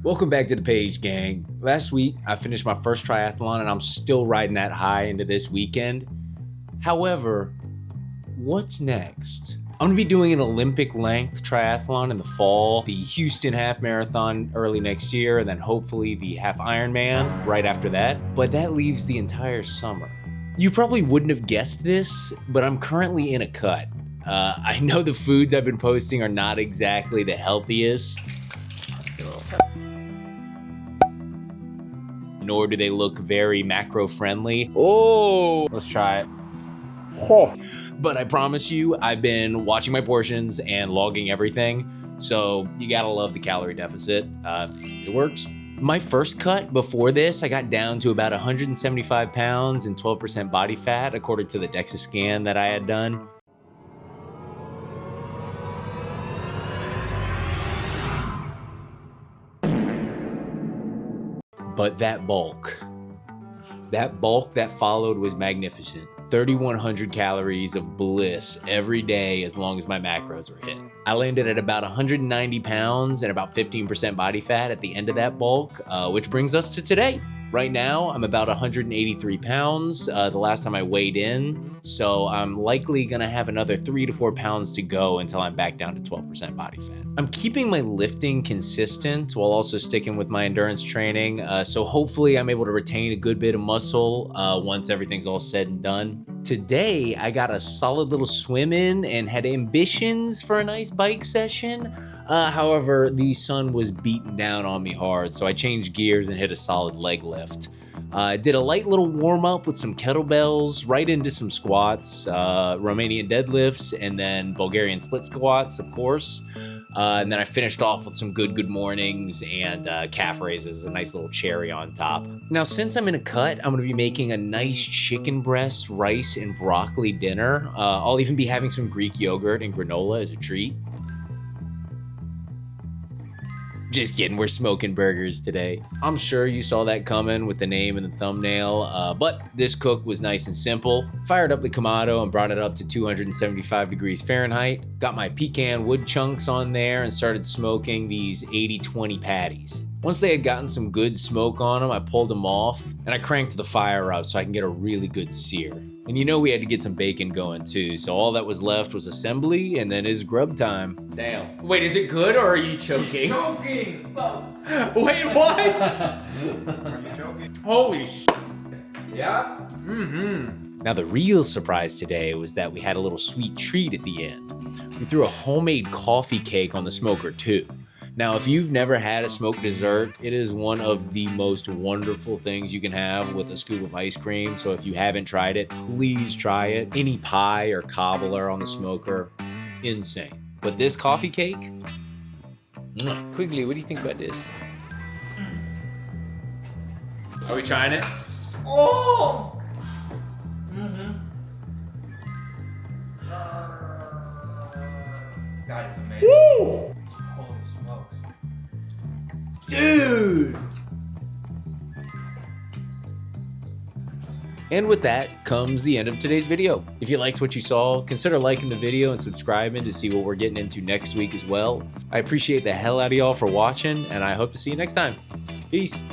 Welcome back to the page, gang. Last week, I finished my first triathlon and I'm still riding that high into this weekend. However, what's next? I'm gonna be doing an Olympic length triathlon in the fall, the Houston half marathon early next year, and then hopefully the half Ironman right after that. But that leaves the entire summer. You probably wouldn't have guessed this, but I'm currently in a cut. I know the foods I've been posting are not exactly the healthiest, nor do they look very macro friendly. Oh, let's try it. Oh. But I promise you, I've been watching my portions and logging everything, so you gotta love the calorie deficit. It works. My first cut before this, I got down to about 175 pounds and 12% body fat, according to the DEXA scan that I had done. But that bulk that followed was magnificent. 3,100 calories of bliss every day as long as my macros were hit. I landed at about 190 pounds and about 15% body fat at the end of that bulk, which brings us to today. Right now, I'm about 183 pounds, the last time I weighed in, so I'm likely gonna have another 3 to 4 pounds to go until I'm back down to 12% body fat. I'm keeping my lifting consistent while also sticking with my endurance training, so hopefully I'm able to retain a good bit of muscle once everything's all said and done. Today, I got a solid little swim in and had ambitions for a nice bike session. However, the sun was beating down on me hard, so I changed gears and hit a solid leg lift. Did a light little warm up with some kettlebells, right into some squats, Romanian deadlifts, and then Bulgarian split squats, of course. And then I finished off with some good mornings and calf raises, a nice little cherry on top. Now, since I'm in a cut, I'm gonna be making a nice chicken breast, rice, and broccoli dinner. I'll even be having some Greek yogurt and granola as a treat. Just kidding, we're smoking burgers today. I'm sure you saw that coming with the name and the thumbnail, but this cook was nice and simple. Fired up the Kamado and brought it up to 275 degrees Fahrenheit. Got my pecan wood chunks on there and started smoking these 80-20 patties. Once they had gotten some good smoke on them, I pulled them off and I cranked the fire up so I can get a really good sear. And you know we had to get some bacon going too, so all that was left was assembly and then it's grub time. Damn. Wait, is it good or are you choking? She's choking! Wait, what? Are you choking? Holy sh**. Yeah? Mm-hmm. Now the real surprise today was that we had a little sweet treat at the end. We threw a homemade coffee cake on the smoker too. Now, if you've never had a smoked dessert, it is one of the most wonderful things you can have with a scoop of ice cream. So if you haven't tried it, please try it. Any pie or cobbler on the smoker, insane. But this coffee cake, Quigley, what do you think about this? Are we trying it? Oh! Mm-hmm. God, it's amazing. Woo! Holy smokes. Dude! And with that comes the end of today's video. If you liked what you saw, consider liking the video and subscribing to see what we're getting into next week as well. I appreciate the hell out of y'all for watching, and I hope to see you next time. Peace.